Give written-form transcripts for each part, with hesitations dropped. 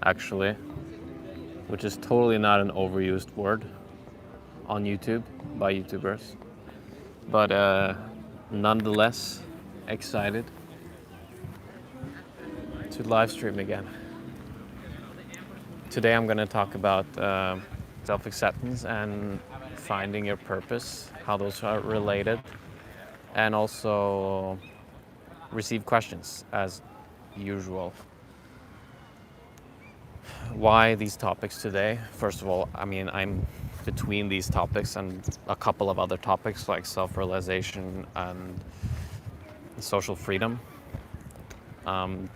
actually, which is totally not an overused word on YouTube by YouTubers. But nonetheless, excited to live stream again. Today I'm going to talk about self-acceptance and finding your purpose, how those are related, and also receive questions as usual. Why these topics today? First of all, I mean, I'm between these topics and a couple of other topics like self-realization and social freedom.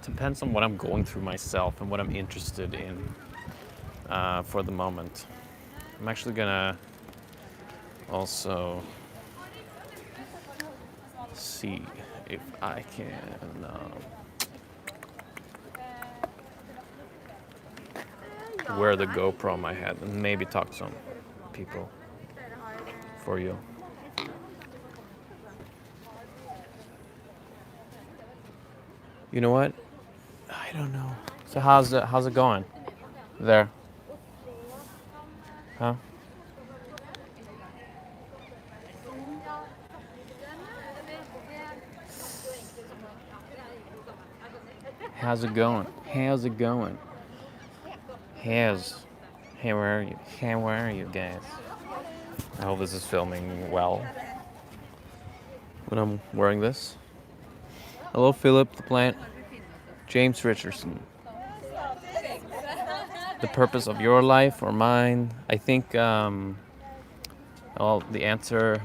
Depends on what I'm going through myself and what I'm interested in for the moment. I'm actually gonna also see if I can wear the GoPro on my head and maybe talk to some people for you. You know what? I don't know. So how's it going there? Huh? How's it going? How's it going? How are you? How are you guys? I hope this is filming well when I'm wearing this. Hello, Philip the Plant. James Richardson. The purpose of your life or mine? I think, well, the answer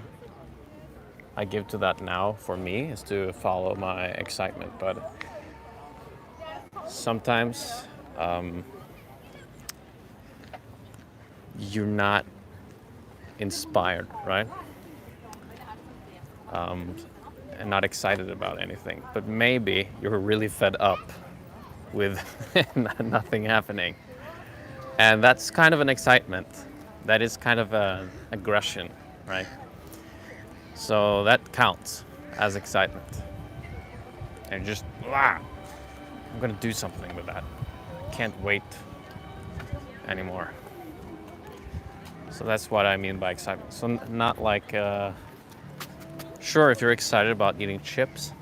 I give to that now for me is to follow my excitement. But sometimes you're not inspired, right? And not excited about anything. But maybe you're really fed up with nothing happening. And that's kind of an excitement. That is kind of an aggression, right? So that counts as excitement. And just, I'm gonna do something with that. Can't wait anymore. So that's what I mean by excitement. So not like, sure, if you're excited about eating chips,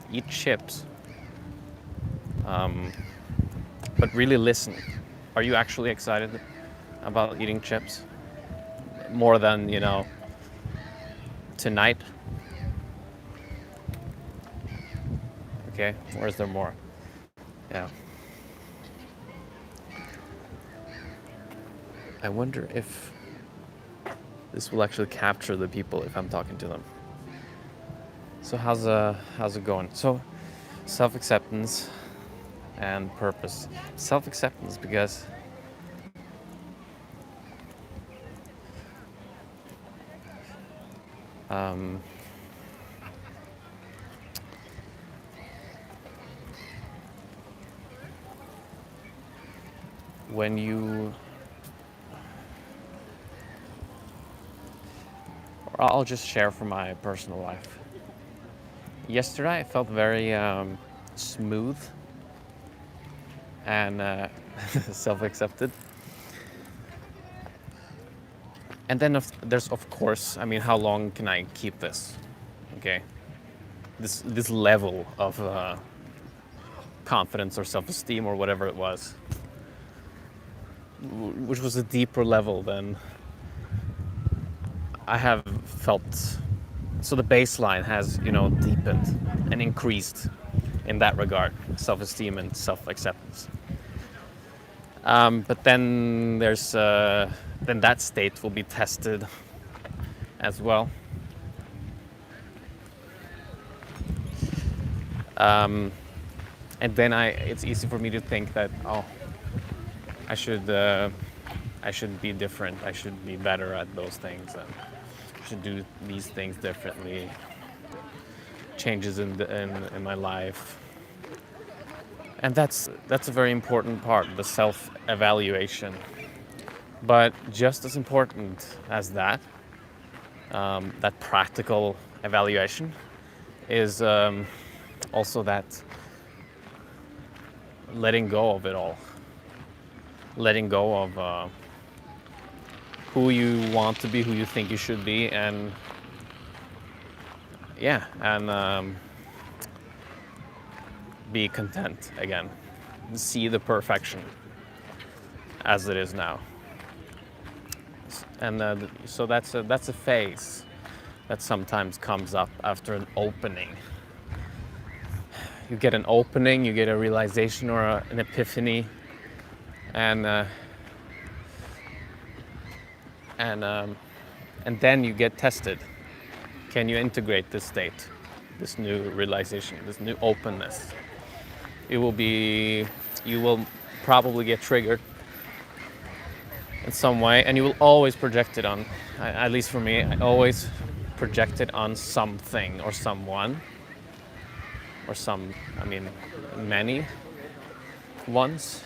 eat chips. But really listen. Are you actually excited about eating chips? More than, tonight? Okay, or is there more? Yeah. I wonder if this will actually capture the people if I'm talking to them. So how's it going? So self-acceptance and purpose. Self-acceptance because when you, or I'll just share from my personal life. Yesterday I felt very smooth and self-accepted. And then there's, of course, I mean, how long can I keep this? Okay, this level of confidence or self-esteem or whatever it was, which was a deeper level than I have felt. So the baseline has, deepened and increased in that regard, self-esteem and self-acceptance. But then there's then that state will be tested as well. And then it's easy for me to think that I should be different. I should be better at those things, and I should do these things differently. Changes in my life. And that's a very important part, the self-evaluation. But just as important as that practical evaluation is also that letting go of it all. letting go of who you want to be, who you think you should be, and yeah, and be content again. See the perfection as it is now. And so that's a phase that sometimes comes up after an opening. You get an opening, you get a realization or an epiphany, and then you get tested. Can you integrate this state, this new realization, this new openness? You will probably get triggered in some way, and you will always project it on, at least for me, I always project it on something or someone, or many ones,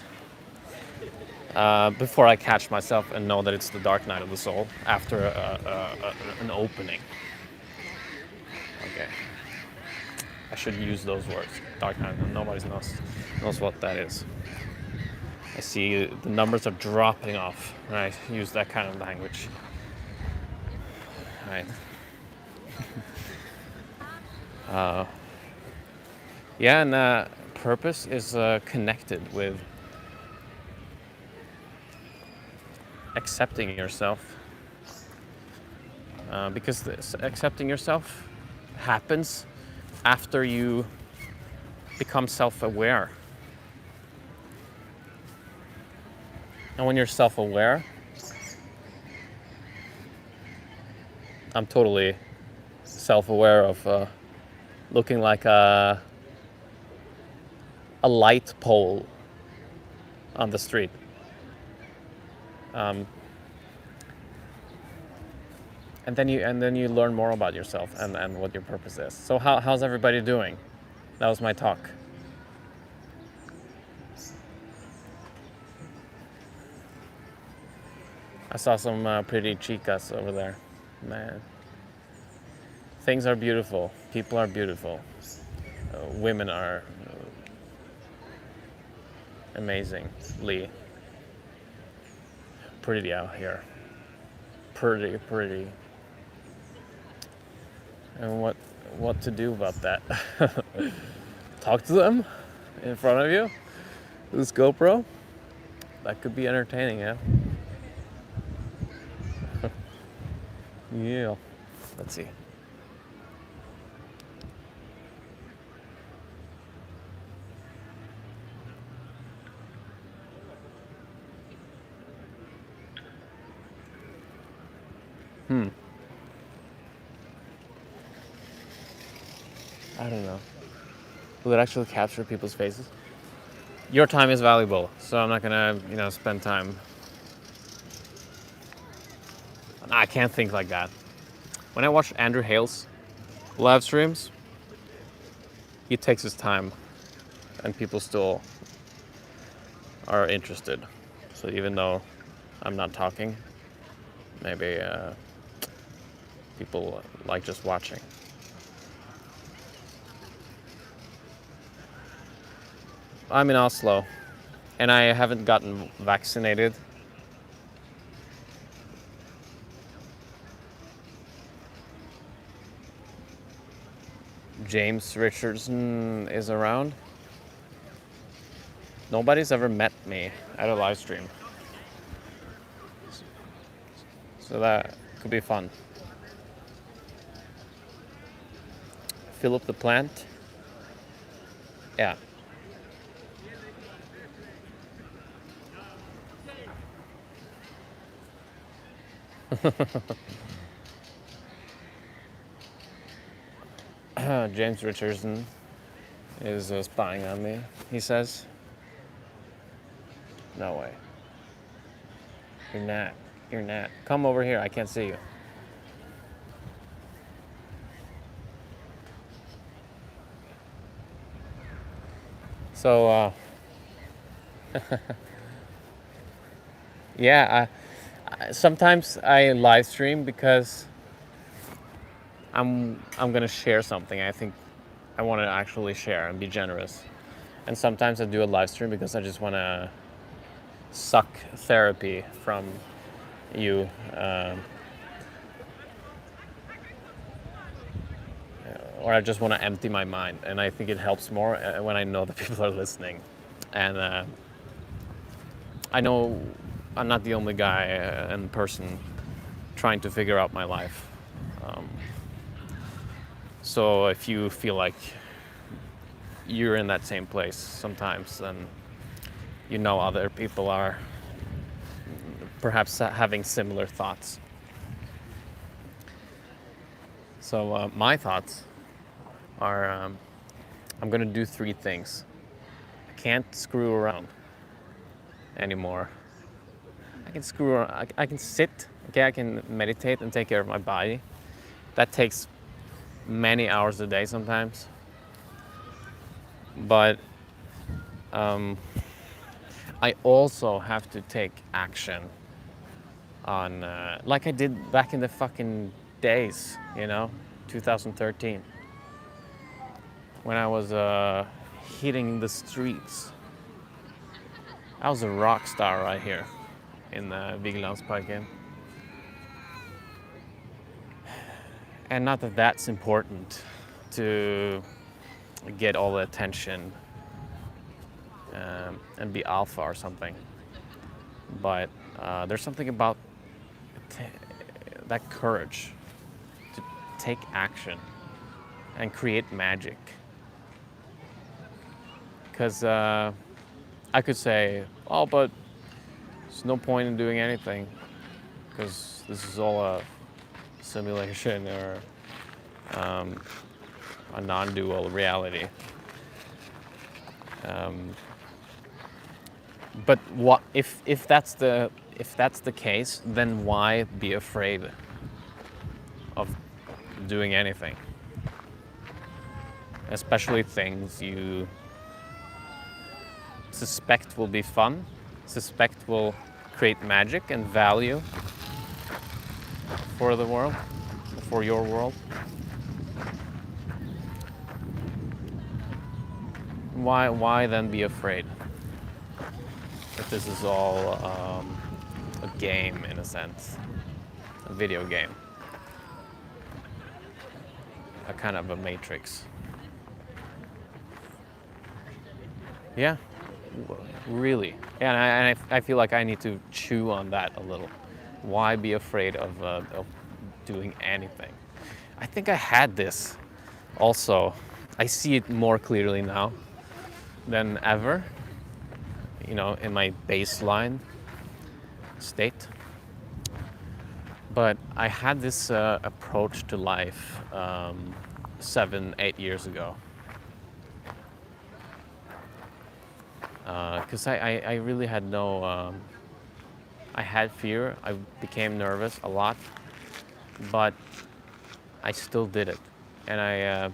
before I catch myself and know that it's the dark night of the soul after an opening. Okay. I should use those words. Dark night. Nobody knows what that is. I see the numbers are dropping off when I use that kind of language. Right. Yeah, and purpose is connected with accepting yourself. Because accepting yourself happens after you become self-aware. And when you're self-aware, I'm totally self-aware of looking like a light pole on the street. And then you learn more about yourself and what your purpose is. So how's everybody doing? That was my talk. I saw some pretty chicas over there. Man, things are beautiful. People are beautiful. Women are amazingly pretty out here. Pretty. And what to do about that? Talk to them in front of you? This GoPro? That could be entertaining, yeah? Yeah. Let's see. I don't know. Will it actually capture people's faces? Your time is valuable, so I'm not gonna, spend time. I can't think like that. When I watch Andrew Hale's live streams, he takes his time, and people still are interested. So even though I'm not talking, maybe people like just watching. I'm in Oslo, and I haven't gotten vaccinated. James Richardson is around. Nobody's ever met me at a live stream. So that could be fun. Philip the Plant. Yeah. James Richardson is spying on me, he says. No way. You're not. Come over here, I can't see you. So, yeah, sometimes I live stream because I'm gonna share something I think I want to actually share and be generous. And sometimes I do a live stream because I just want to suck therapy from you. Or I just want to empty my mind. And I think it helps more when I know that people are listening. And I know I'm not the only guy and person trying to figure out my life. So if you feel like you're in that same place sometimes, then you know other people are perhaps having similar thoughts. So my thoughts are I'm going to do 3 things. I can't screw around anymore. I can screw around. I can sit. Okay, I can meditate and take care of my body. That takes many hours a day sometimes. But I also have to take action on, like I did back in the fucking days, 2013, when I was hitting the streets. I was a rock star right here in Vigelandsparken. And not that that's important to get all the attention and be alpha or something. But there's something about that courage to take action and create magic. Because I could say, oh, but there's no point in doing anything because this is all a simulation or a non-dual reality. But what if that's the case, then why be afraid of doing anything? Especially things you suspect will be fun, suspect will create magic and value for the world, for your world. Why then be afraid? If this is all a game in a sense, a video game, a kind of a matrix. Yeah, really. And I feel like I need to chew on that a little. Why be afraid of doing anything? I think I had this also. I see it more clearly now than ever, in my baseline state. But I had this approach to life 7-8 years ago. Because I really had I had fear, I became nervous a lot, but I still did it. And I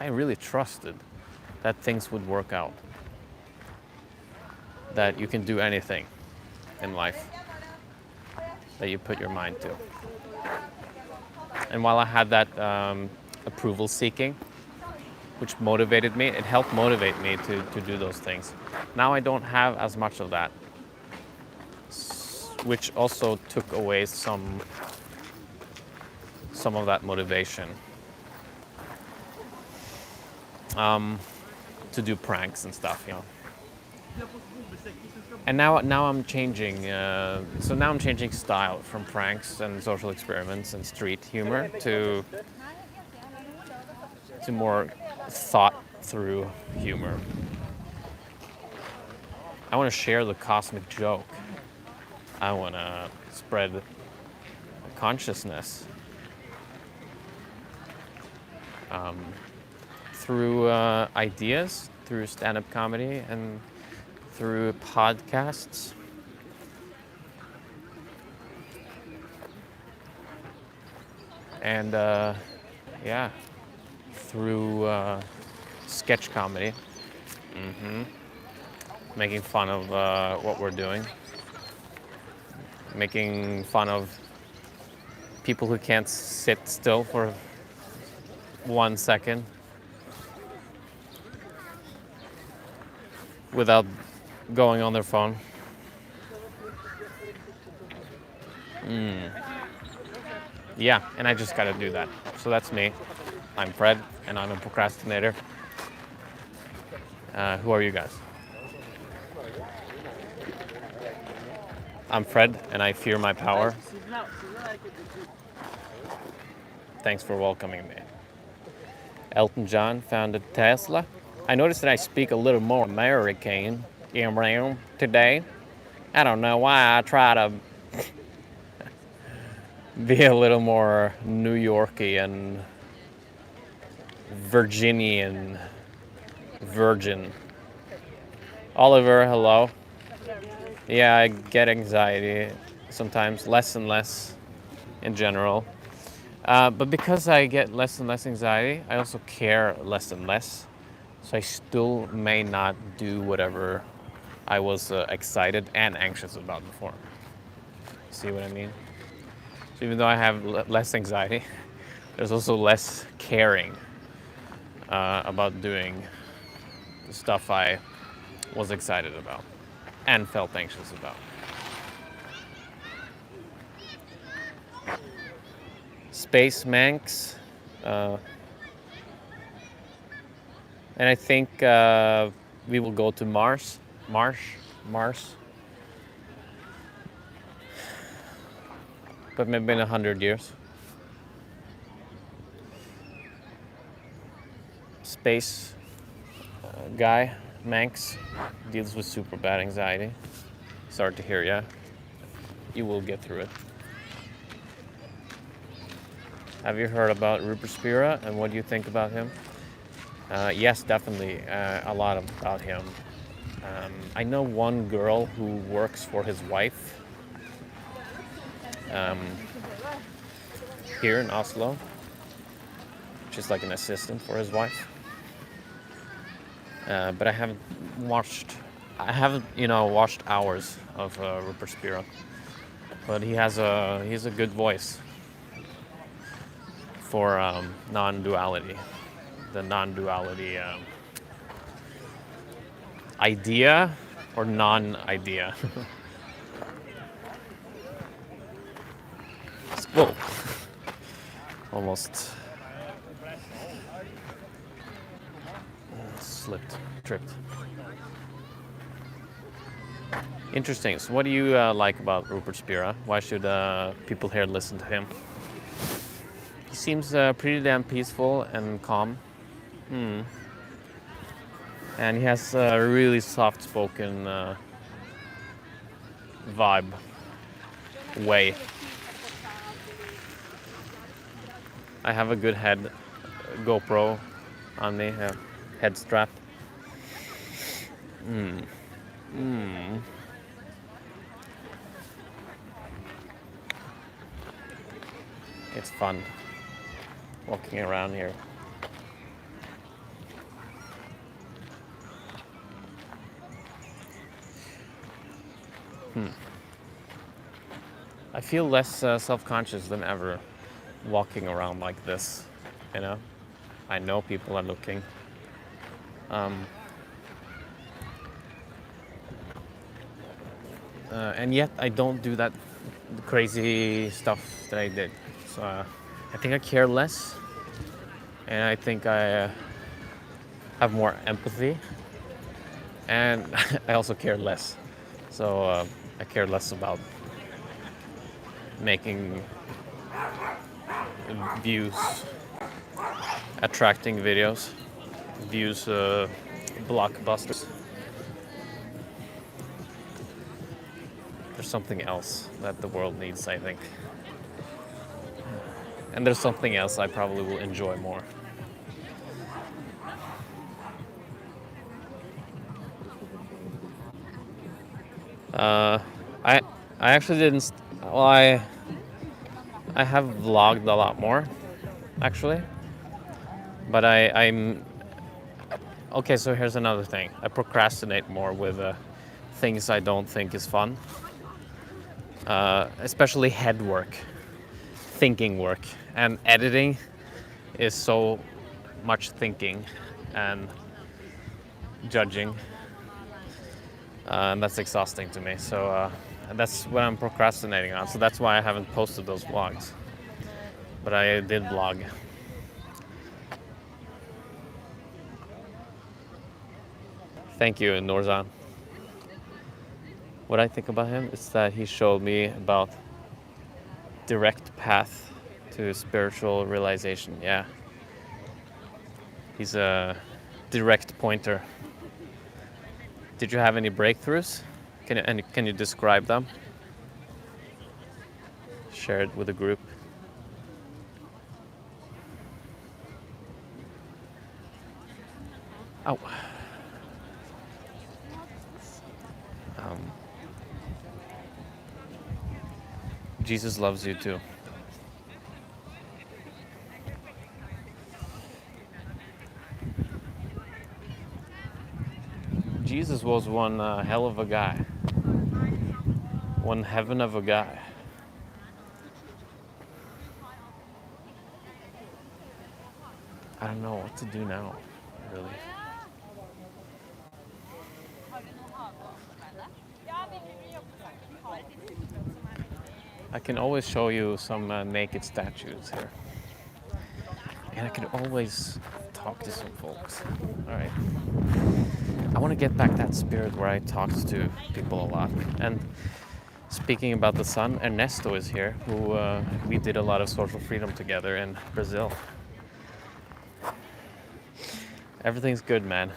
really trusted that things would work out. That you can do anything in life that you put your mind to. And while I had that approval seeking, which motivated me, it helped motivate me to do those things. Now I don't have as much of that, which also took away some of that motivation to do pranks and stuff, And now I'm changing. So now I'm changing style from pranks and social experiments and street humor to more thought-through humor. I want to share the cosmic joke. I want to spread consciousness through ideas, through stand-up comedy, and through podcasts. And through sketch comedy. Making fun of what we're doing. Making fun of people who can't sit still for 1 second without going on their phone. Yeah, and I just gotta do that. So that's me. I'm Fred, and I'm a procrastinator. Who are you guys? I'm Fred, and I fear my power. Thanks for welcoming me. Elton John founded Tesla. I noticed that I speak a little more American today. I don't know why I try to be a little more New Yorkie and Virginian, virgin. Oliver, hello. Yeah, I get anxiety sometimes, less and less in general. But because I get less and less anxiety, I also care less and less. So I still may not do whatever I was excited and anxious about before. See what I mean? So even though I have less anxiety, there's also less caring about doing the stuff I was excited about and felt anxious about. Space Manx. And I think we will go to Mars. Mars. But maybe in 100 years. Space guy, Manx, deals with super bad anxiety. Sorry to hear, yeah. You will get through it. Have you heard about Rupert Spira and what do you think about him? Yes, definitely, a lot about him. I know one girl who works for his wife here in Oslo, which is like an assistant for his wife. But I haven't watched hours of Rupert Spira. But he has a good voice for non-duality, the non-duality idea or non-idea. Whoa, almost slipped, tripped. Interesting. So what do you like about Rupert Spira? Why should people here listen to him? He seems pretty damn peaceful and calm. And he has a really soft-spoken vibe, way. I have a good GoPro on me, head strap. It's fun walking around here. I feel less self-conscious than ever walking around like this, you know? I know people are looking. And yet I don't do that crazy stuff that I did. So I think I care less, and I think I have more empathy, and I also care less. So I care less about making views, attracting videos, views, blockbusters. There's something else that the world needs, I think. And there's something else I probably will enjoy more. I actually didn't. Well, I have vlogged a lot more, actually. But I'm okay. So here's another thing. I procrastinate more with things I don't think is fun, especially head work, thinking work, and editing is so much thinking and judging. and that's exhausting to me. So that's what I'm procrastinating on. So that's why I haven't posted those vlogs. But I did vlog. Thank you, Norzan. What I think about him is that he showed me about direct path to spiritual realization. Yeah. He's a direct pointer. Did you have any breakthroughs? Can you describe them? Share it with the group. Oh. Jesus loves you too. Jesus was one hell of a guy. One heaven of a guy. I don't know what to do now, really. I can always show you some naked statues here. And I can always talk to some folks. All right. I want to get back that spirit where I talked to people a lot. And speaking about the sun, Ernesto is here, who we did a lot of social freedom together in Brazil. Everything's good, man.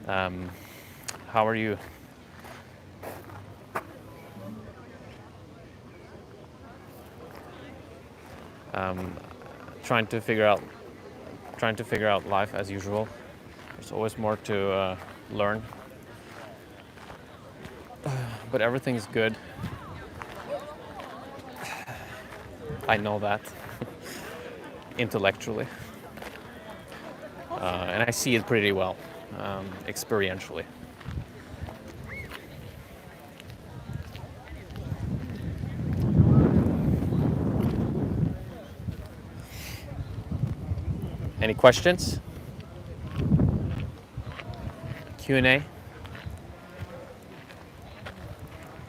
How are you? Trying to figure out life as usual. There's always more to learn, but everything's good. I know that intellectually, and I see it pretty well experientially. Any questions? Q&A?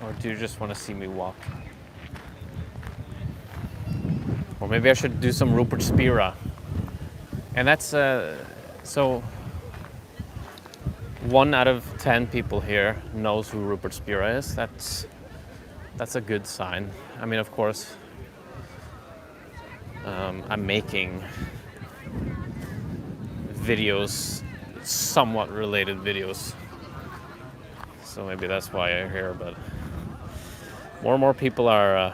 Or do you just want to see me walk? Or maybe I should do some Rupert Spira. And that's, so 1 out of 10 people here knows who Rupert Spira is. That's a good sign. I mean, of course, I'm making videos, somewhat related videos. So maybe that's why I'm here, but more and more people are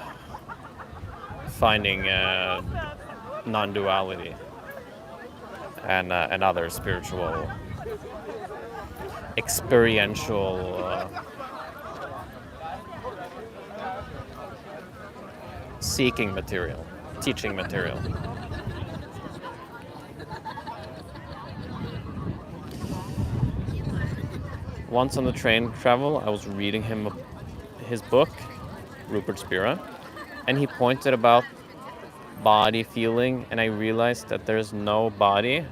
finding non-duality and other spiritual, experiential, seeking material, teaching material. Once on the train travel, I was reading his book, Rupert Spira, and he pointed about body feeling, and I realized that there's no body,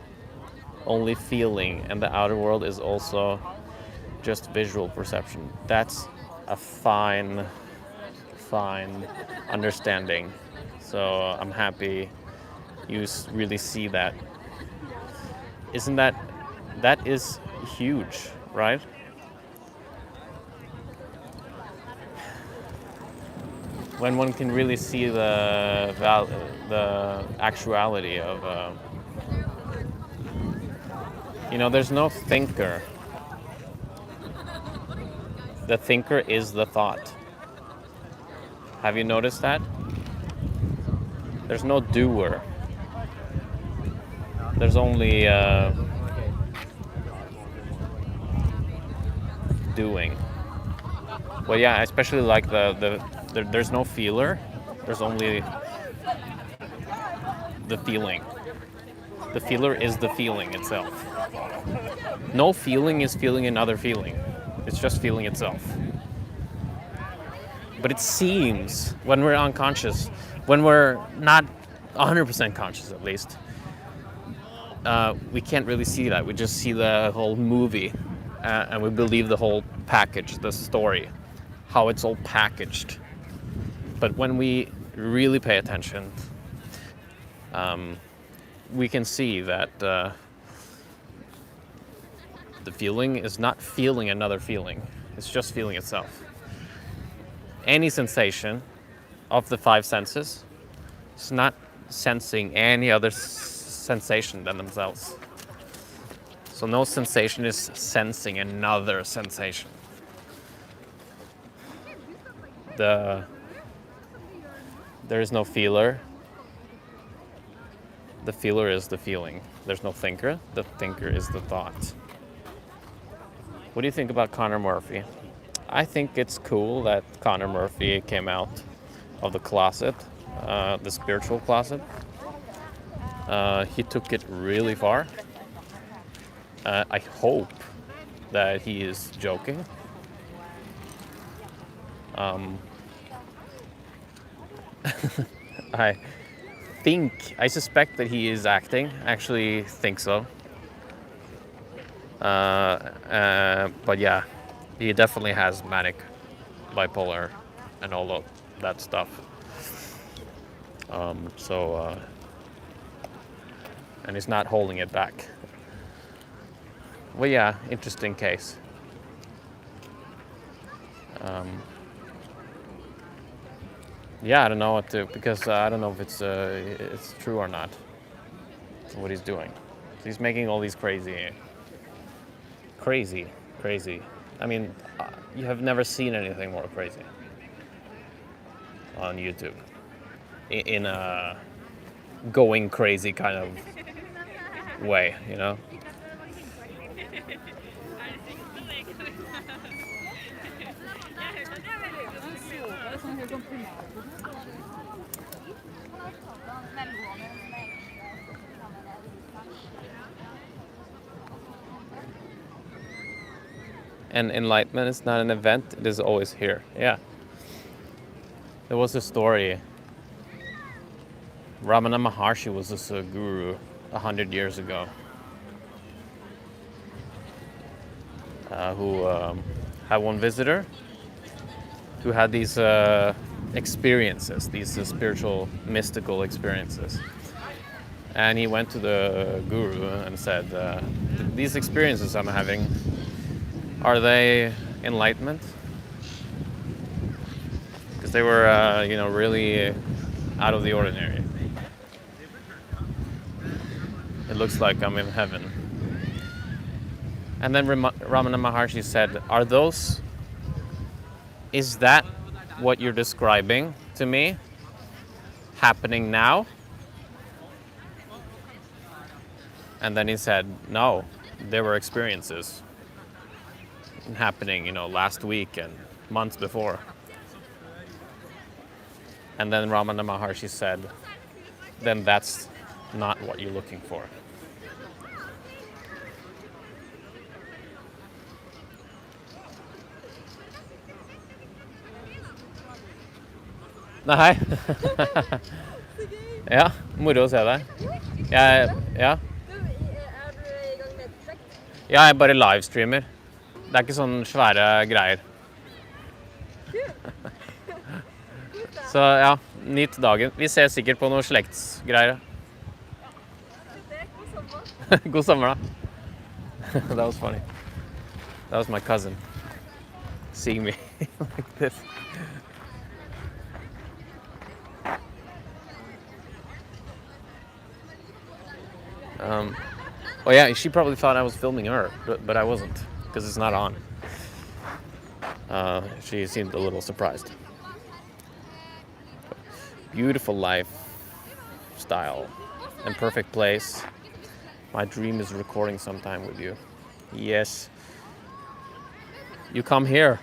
only feeling, and the outer world is also just visual perception. That's a fine understanding. So I'm happy you really see that. Isn't that is huge, right? When one can really see the actuality of, there's no thinker. The thinker is the thought. Have you noticed that? There's no doer. There's only doing. Well, yeah, I especially like there's no feeler. There's only the feeling. The feeler is the feeling itself. No feeling is feeling another feeling. It's just feeling itself. But it seems, when we're unconscious, when we're not 100% conscious at least, we can't really see that. We just see the whole movie, and we believe the whole package, the story, how it's all packaged. But when we really pay attention, we can see that the feeling is not feeling another feeling. It's just feeling itself. Any sensation of the five senses is not sensing any other sensation than themselves. So no sensation is sensing another sensation. There is no feeler. The feeler is the feeling. There's no thinker. The thinker is the thought. What do you think about Connor Murphy? I think it's cool that Connor Murphy came out of the closet, the spiritual closet. He took it really far. I hope that he is joking. I suspect that he is acting. I actually think so. But yeah, he definitely has manic, bipolar, and all of that stuff. And he's not holding it back. Well, yeah, interesting case. Yeah, I don't know what to, because I don't know if it's true or not, what he's doing. He's making all these crazy. I mean, you have never seen anything more crazy on YouTube. In a going crazy kind of way, you know? And enlightenment is not an event, it is always here. Yeah. There was a story. Ramana Maharshi was this guru 100 years ago who had one visitor who had these experiences, these spiritual, mystical experiences. And he went to the guru and said, these experiences I'm having, are they enlightenment? Because they were, really out of the ordinary. It looks like I'm in heaven. And then Ramana Maharshi said, is that what you're describing to me happening now? And then he said, no, there were experiences happening, last week and months before. And then Ramana Maharshi said, then that's not what you're looking for. Nei. Ja, moro å se deg. Ja. Er du i gang med et prosjekt? Ja, jeg bare livestreamer. Det er ikke sånne svære greier. Så ja, nyt dagen. Vi ses sikkert på noen slektsgreier. God sommer da. That was funny. That was my cousin seeing me like this. Oh yeah, she probably thought I was filming her, but I wasn't, because it's not on. She seemed a little surprised. Beautiful lifestyle and perfect place. My dream is recording sometime with you. Yes. You come here.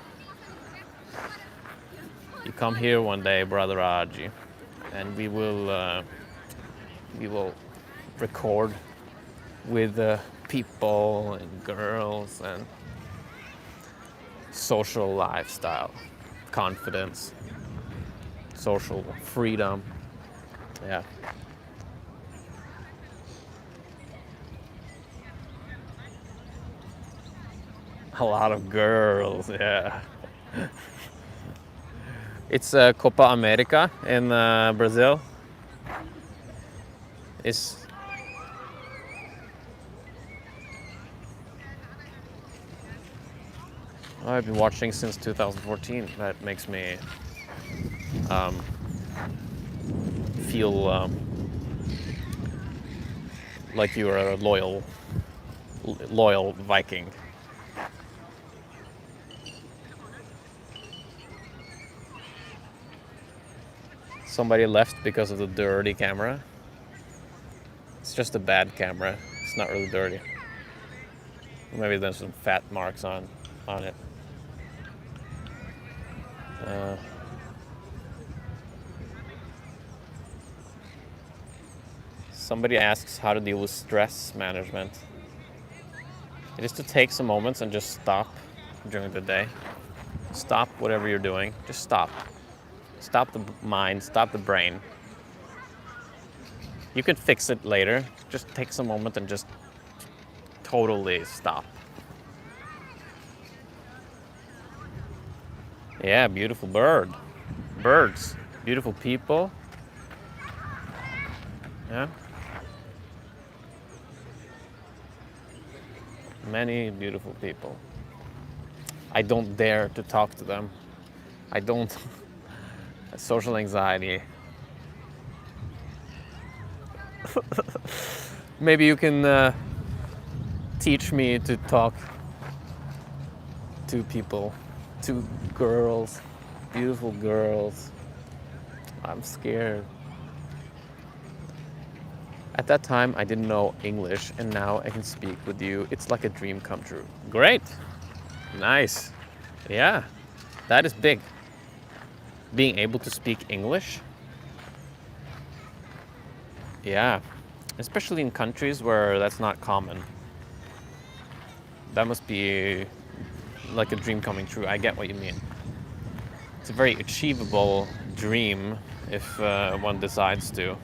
You come here one day, Brother Aji, and we will record with people and girls and social lifestyle, confidence, social freedom. Yeah. A lot of girls, yeah. It's Copa America in Brazil. It's I've been watching since 2014. That makes me feel like you are a loyal Viking. Somebody left because of the dirty camera. It's just a bad camera. It's not really dirty. Maybe there's some fat marks on it. Somebody asks how to deal with stress management. It is to take some moments and just stop during the day. Stop whatever you're doing. Just stop. Stop the mind, stop the brain. You can fix it later. Just take some moment and just totally stop. Yeah, beautiful bird. Birds. Beautiful people. Yeah. Many beautiful people. I don't dare to talk to them. I don't. Social anxiety. Maybe you can teach me to talk to people, to girls, beautiful girls. I'm scared. At that time, I didn't know English, and now I can speak with you. It's like a dream come true. Great. Nice. Yeah, that is big. Being able to speak English. Yeah, especially in countries where that's not common. That must be like a dream coming true. I get what you mean. It's a very achievable dream if one decides to.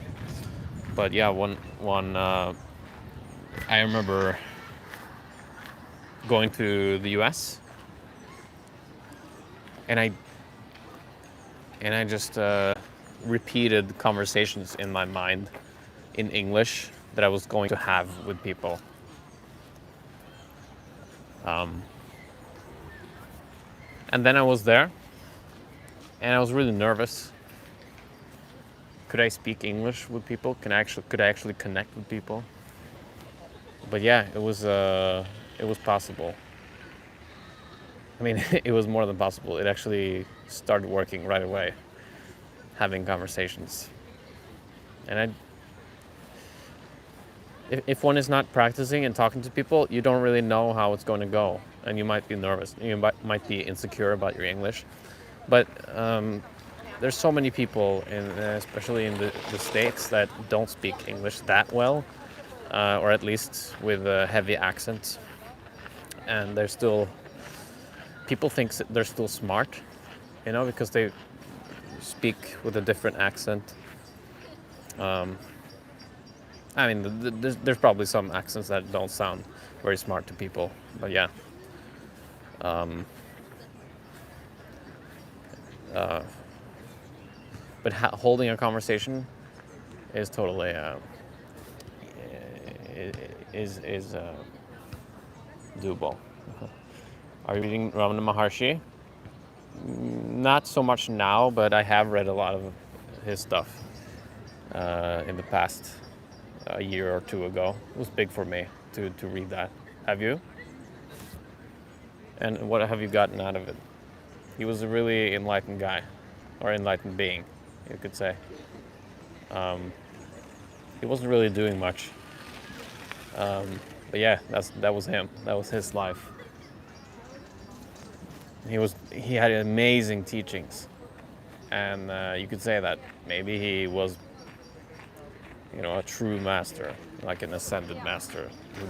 But yeah, I remember going to the US, and I just repeated conversations in my mind in English that I was going to have with people. And then I was there, and I was really nervous. Could I speak English with people? Could I actually connect with people? But yeah, it was possible. I mean, it was more than possible. It actually started working right away, having conversations. And if one is not practicing and talking to people, you don't really know how it's going to go, and you might be nervous. You might be insecure about your English, but there's so many people, especially in the States, that don't speak English that well, or at least with a heavy accent, and people think they're still smart, because they speak with a different accent. I mean, there's probably some accents that don't sound very smart to people, but yeah. But holding a conversation is totally is doable. Are you reading Ramana Maharshi? Not so much now, but I have read a lot of his stuff in the past. A year or two ago. It was big for me to read that. Have you? And what have you gotten out of it? He was a really enlightened guy, or enlightened being, you could say. He wasn't really doing much. But yeah, that was him. That was his life. He had amazing teachings. And you could say that maybe he was a true master, like an ascended master who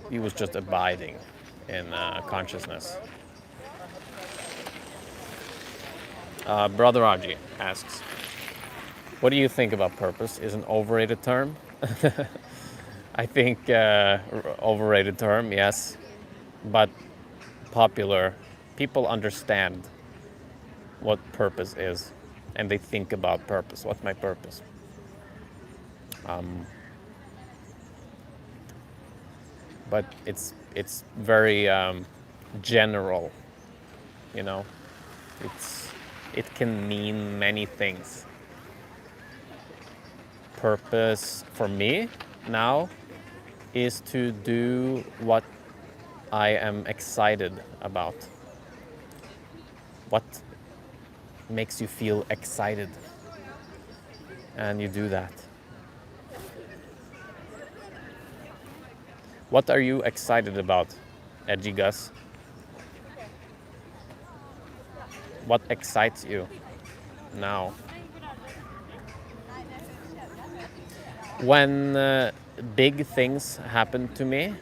he was just abiding in consciousness. Brother Raji asks, what do you think about purpose? Is an overrated term? I think overrated term, yes. but popular. People understand what purpose is, and they think about purpose. What's my purpose? But it's very general, you know. It can mean many things. Purpose for me now is to do what I am excited about. What makes you feel excited? And you do that. What are you excited about, Edgy Gus? What excites you now? When big things happen to me,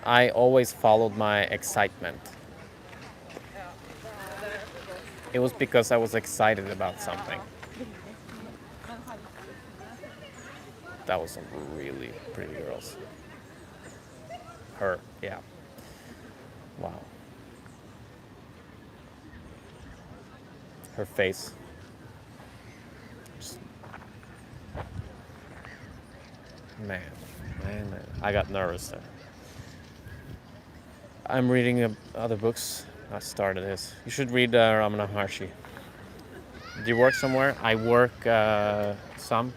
I always followed my excitement. It was because I was excited about something. That was some really pretty girls. Her, yeah. Wow. Her face. Just, man. I got nervous there. I'm reading other books. I started this. You should read Ramana Maharshi. Do you work somewhere? I work some.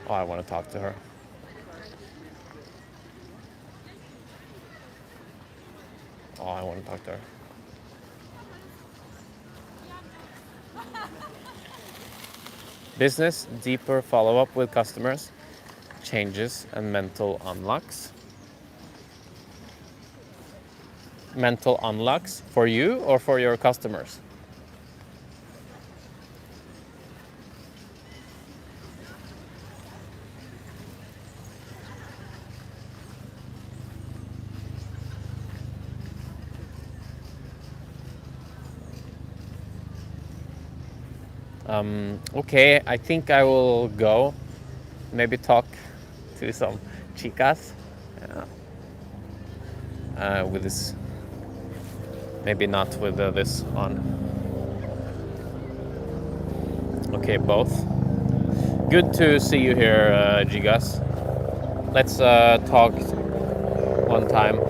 Oh, I want to talk to her. Oh, I want to talk to her. Business, deeper follow-up with customers, changes and mental unlocks. Mental unlocks for you or for your customers? Okay, I think I will go. Maybe talk to some chicas with this. Maybe not with this on. Okay, both. Good to see you here, Gigas. Let's talk one time.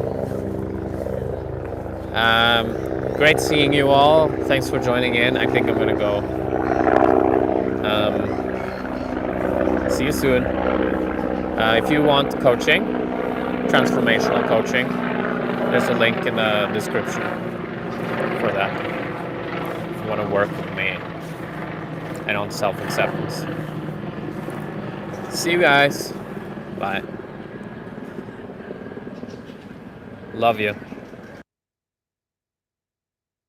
Great seeing you all. Thanks for joining in. I think I'm gonna go. See you soon. If you want coaching, transformational coaching, there's a link in the description for that. If you want to work with me and on self-acceptance. See you guys. Bye. Love you.